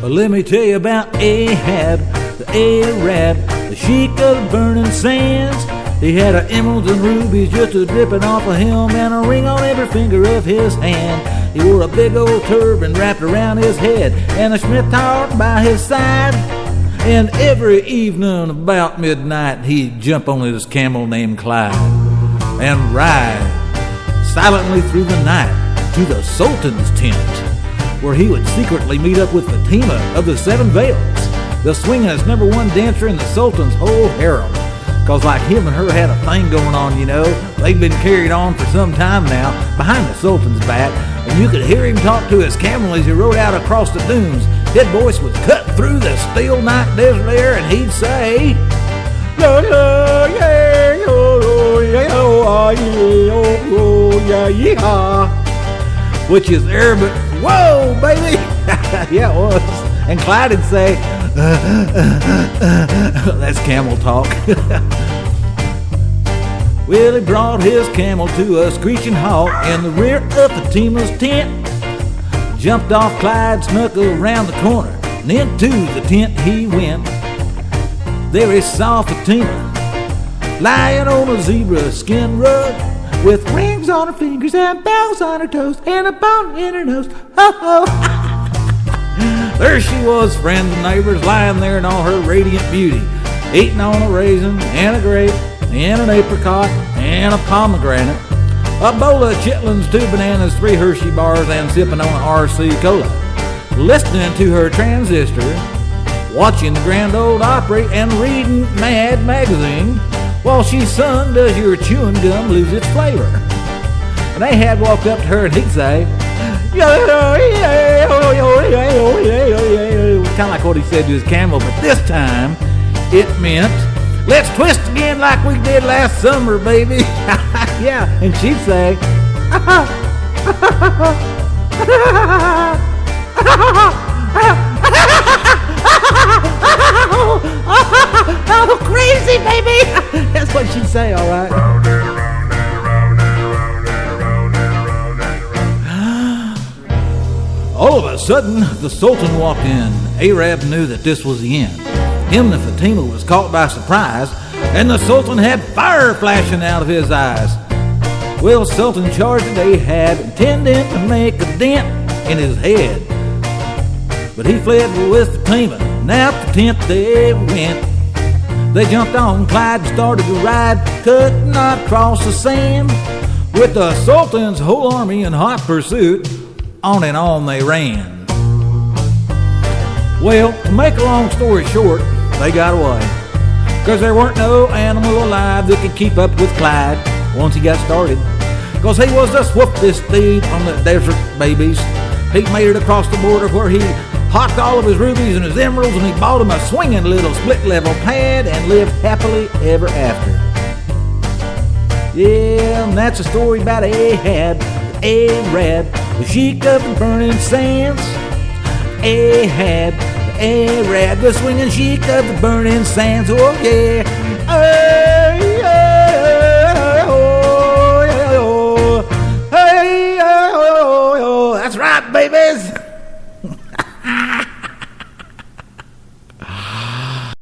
Let me tell you about Ahab, the Arab, the sheik of the burning sands. He had emeralds and rubies just dripping off of him, and a ring on every finger of his hand. He wore a big old turban wrapped around his head, and a scimitar by his side. And every evening about midnight, he'd jump on his camel named Clyde and ride silently through the night to the Sultan's tent, where he would secretly meet up with Fatima of the Seven Veils, the swingingest #1 dancer in the Sultan's whole harem. Cause like him and her had a thing going on, you know. They'd been carried on for some time now, behind the Sultan's back, and you could hear him talk to his camel as he rode out across the dunes. His voice was cut through the still night desert air, and he'd say, which is Arabic, whoa, baby! Yeah, it was. And Clyde would say, that's camel talk. Well, he brought his camel to a screeching halt in the rear of Fatima's tent. Jumped off Clyde, snuck around the corner, and into the tent he went. There he saw Fatima, lying on a zebra skin rug, with rings on her fingers and bells on her toes, and a bone in her nose. Oh, oh. There she was, friends and neighbors, lying there in all her radiant beauty, eating on a raisin and a grape and an apricot and a pomegranate, a bowl of chitlins, 2 bananas, 3 Hershey bars, and sipping on an RC Cola, listening to her transistor, watching the Grand Ole Opry, and reading Mad Magazine while she sung Does Your Chewing Gum Lose Its Flavor? And Ahab walked up to her and he'd say, kind of like what he said to his camel, but this time it meant, let's twist again like we did last summer, baby. Yeah, and she'd say, oh, crazy, baby. That's what she'd say, all right. All of a sudden, the Sultan walked in. Arab knew that this was the end. Him and Fatima was caught by surprise, and the Sultan had fire flashing out of his eyes. Well, the Sultan charged at Ahab, intending to make a dent in his head. But he fled with Fatima, and out the tent they went. They jumped on Clyde and started to ride, could not cross the sand, with the Sultan's whole army in hot pursuit. On and on they ran. Well, to make a long story short, they got away, because there weren't no animal alive that could keep up with Clyde once he got started, because he was the swiftest steed on the desert, babies. He made it across the border where he hocked all of his rubies and his emeralds, and he bought him a swinging little split-level pad and lived happily ever after. Yeah, and that's a story about Ahab, the Arab, the sheik of the burning sands. Ahab, the Arab, the swinging sheik of the burning sands. Oh yeah, that's right, babies.